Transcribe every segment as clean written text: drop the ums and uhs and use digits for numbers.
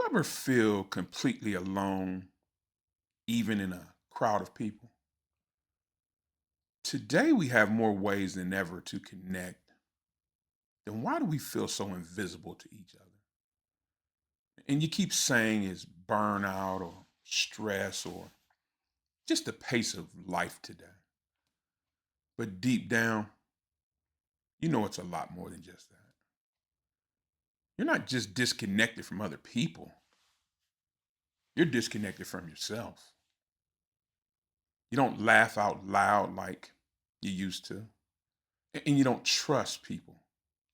Ever feel completely alone, even in a crowd of people? Today, we have more ways than ever to connect. Then why do we feel so invisible to each other? And you keep saying it's burnout or stress or just the pace of life today. But deep down, you know it's a lot more than just that. You're not just disconnected from other people, you're disconnected from yourself. You don't laugh out loud like you used to, and you don't trust people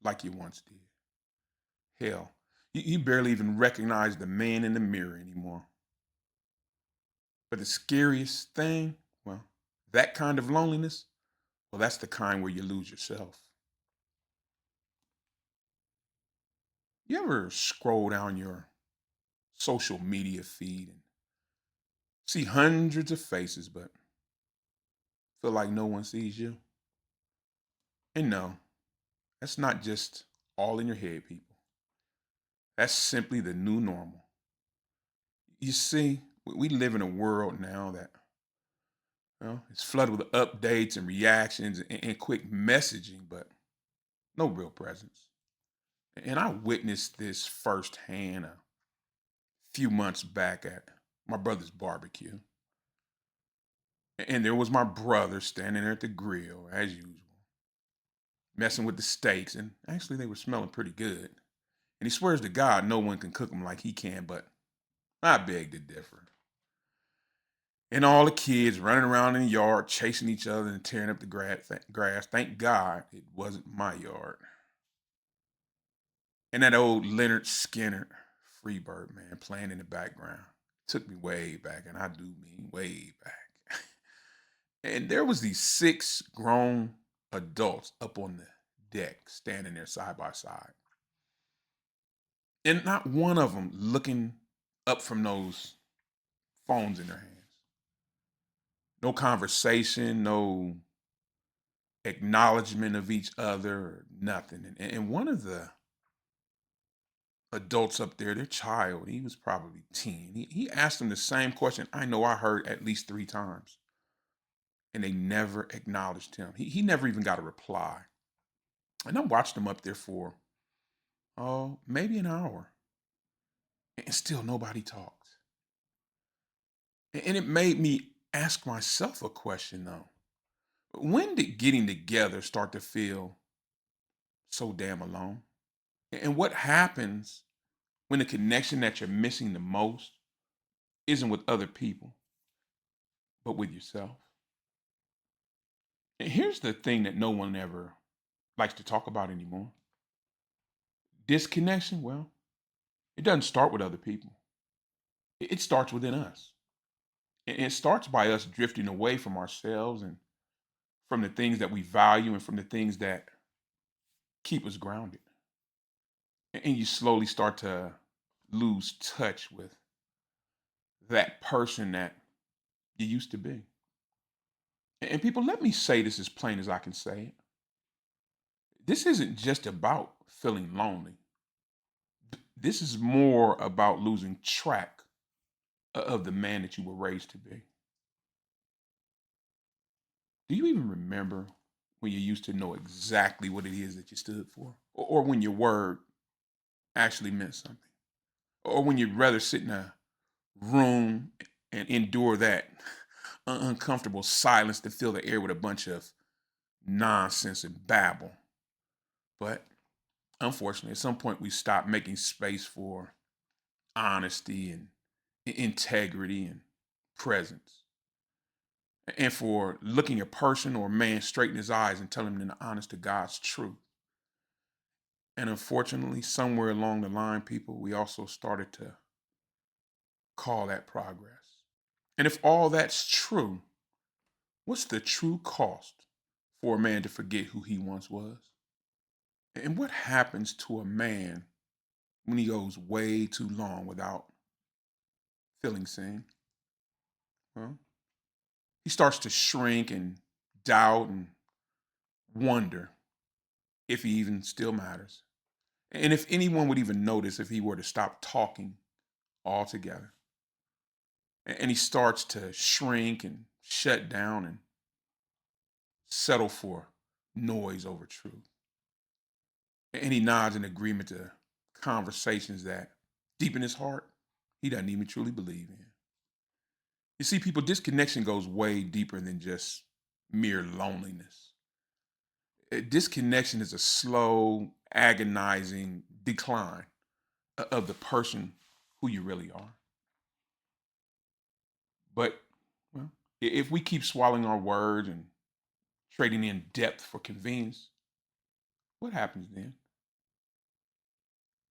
like you once did. Hell, you barely even recognize the man in the mirror anymore. But the scariest thing, well, that kind of loneliness, well, that's the kind where you lose yourself. You ever scroll down your social media feed and see hundreds of faces, but feel like no one sees you? And no, that's not just all in your head, people. That's simply the new normal. You see, we live in a world now that it's flooded with updates and reactions and quick messaging, but no real presence. And I witnessed this firsthand a few months back at my brother's barbecue. And there was my brother standing there at the grill, as usual, messing with the steaks. And actually, they were smelling pretty good. And he swears to God no one can cook them like he can, but I beg to differ. And all the kids running around in the yard, chasing each other and tearing up the grass. Thank God it wasn't my yard. And that old Leonard Skinner Freebird, man, playing in the background. Took me way back, and I do mean way back. And there was these six grown adults up on the deck, standing there side by side. And not one of them looking up from those phones in their hands. No conversation, no acknowledgement of each other, or nothing. And one of the adults up there, their child, he was probably 10. He asked them the same question I know I heard at least three times, and they never acknowledged him. He never even got a reply. And I watched him up there for, oh, maybe an hour, and still nobody talked. And it made me ask myself a question, though. When did getting together start to feel so damn alone? And what happens when the connection that you're missing the most isn't with other people, but with yourself? And here's the thing that no one ever likes to talk about anymore. Disconnection, well, it doesn't start with other people. It starts within us. And it starts by us drifting away from ourselves and from the things that we value and from the things that keep us grounded. And you slowly start to lose touch with that person that you used to be. And people, let me say this as plain as I can say it. This isn't just about feeling lonely. This is more about losing track of the man that you were raised to be. Do you even remember when you used to know exactly what it is that you stood for? Or when your word actually meant something? Or when you'd rather sit in a room and endure that uncomfortable silence to fill the air with a bunch of nonsense and babble? But unfortunately, at some point, we stopped making space for honesty and integrity and presence, and for looking a person or a man straight in his eyes and telling him the honest to God's truth. And unfortunately, somewhere along the line, people, we also started to call that progress. And if all that's true, what's the true cost for a man to forget who he once was? And what happens to a man when he goes way too long without feeling seen? Well, he starts to shrink and doubt and wonder if he even still matters. And if anyone would even notice if he were to stop talking altogether. And he starts to shrink and shut down and settle for noise over truth. And he nods in agreement to conversations that deep in his heart, he doesn't even truly believe in. You see, people, disconnection goes way deeper than just mere loneliness. Disconnection is a slow, agonizing decline of the person who you really are. But well, if we keep swallowing our words and trading in depth for convenience, what happens then?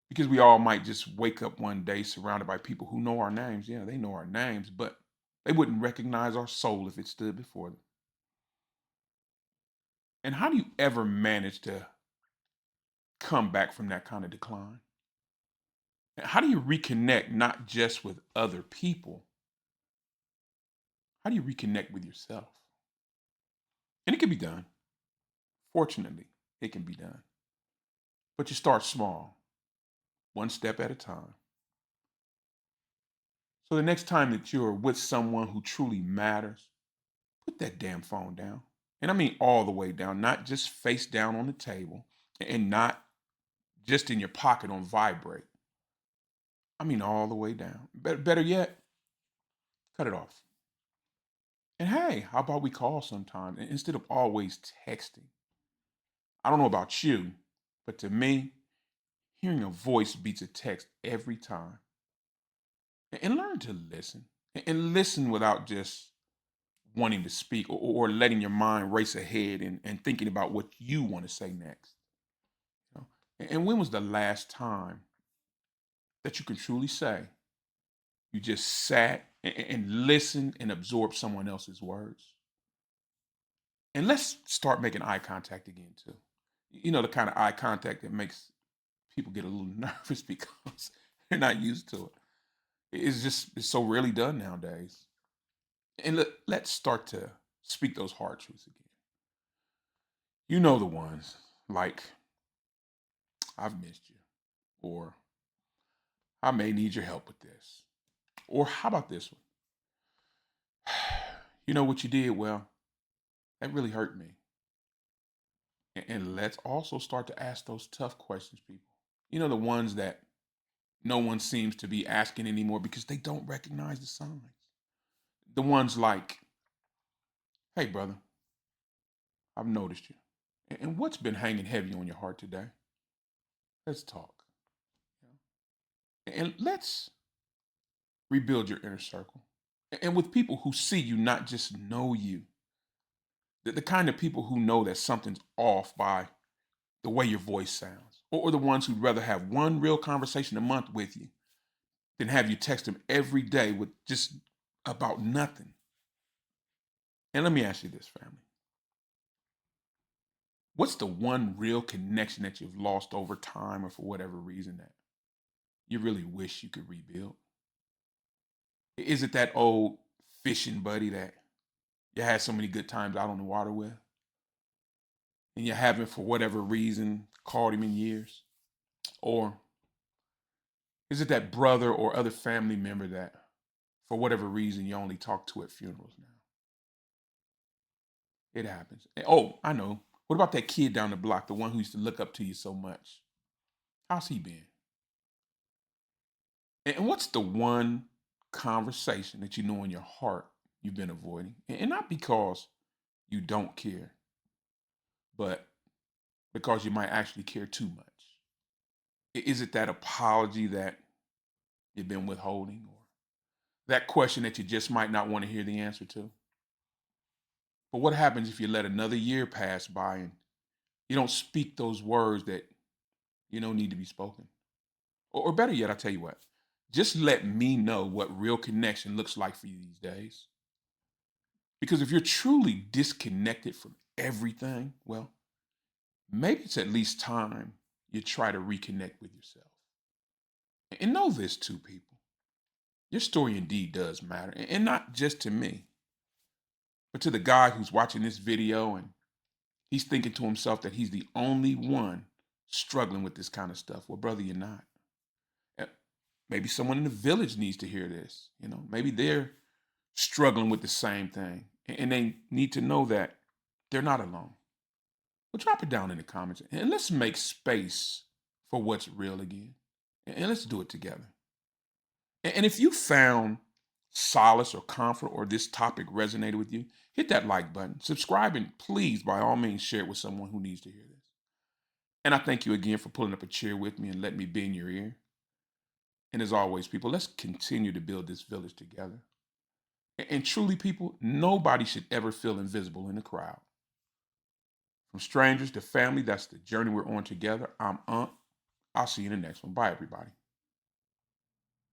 Because we all might just wake up one day surrounded by people who know our names. Yeah, they know our names, but they wouldn't recognize our soul if it stood before them. And how do you ever manage to come back from that kind of decline? And how do you reconnect not just with other people? How do you reconnect with yourself? And it can be done. Fortunately, it can be done. But you start small, one step at a time. So the next time that you're with someone who truly matters, put that damn phone down. And I mean all the way down, not just face down on the table and not just in your pocket on vibrate. I mean all the way down. Better yet, cut it off. And hey, how about we call sometime instead of always texting? I don't know about you, but to me, hearing a voice beats a text every time. And learn to listen. And listen without just wanting to speak or letting your mind race ahead and thinking about what you want to say next. You know? And when was the last time that you can truly say you just sat and listened and absorbed someone else's words? And let's start making eye contact again, too. You know, the kind of eye contact that makes people get a little nervous because they're not used to it. It's so rarely done nowadays. And let's start to speak those hard truths again. You know the ones like, I've missed you, or I may need your help with this, or how about this one? You know what you did? Well, that really hurt me. And let's also start to ask those tough questions, people. You know, the ones that no one seems to be asking anymore because they don't recognize the signs. The ones like, hey, brother, I've noticed you. And what's been hanging heavy on your heart today? Let's talk. And let's rebuild your inner circle. And with people who see you, not just know you, the kind of people who know that something's off by the way your voice sounds, or the ones who'd rather have one real conversation a month with you than have you text them every day with just about nothing. And let me ask you this, family. What's the one real connection that you've lost over time or for whatever reason that you really wish you could rebuild? Is it that old fishing buddy that you had so many good times out on the water with and you haven't, for whatever reason, called him in years? Or is it that brother or other family member that, for whatever reason, you only talk to at funerals now? It happens. Oh, I know. What about that kid down the block, the one who used to look up to you so much? How's he been? And what's the one conversation that you know in your heart you've been avoiding? And not because you don't care, but because you might actually care too much. Is it that apology that you've been withholding, or that question that you just might not want to hear the answer to? But what happens if you let another year pass by and you don't speak those words that you know need to be spoken? Or better yet, I'll tell you what, just let me know what real connection looks like for you these days. Because if you're truly disconnected from everything, well, maybe it's at least time you try to reconnect with yourself. And know this too, people. Your story indeed does matter. And not just to me, but to the guy who's watching this video and he's thinking to himself that he's the only one struggling with this kind of stuff. Well, brother, you're not. Maybe someone in the village needs to hear this. Maybe they're struggling with the same thing, and they need to know that they're not alone. Well, drop it down in the comments and let's make space for what's real again. And let's do it together. And if you found solace or comfort or this topic resonated with you, hit that like button, subscribe, and please, by all means, share it with someone who needs to hear this. And I thank you again for pulling up a chair with me and letting me be in your ear. And as always, people, let's continue to build this village together. And truly, people, nobody should ever feel invisible in a crowd. From strangers to family, that's the journey we're on together. I'm Unc. I'll see you in the next one. Bye, everybody.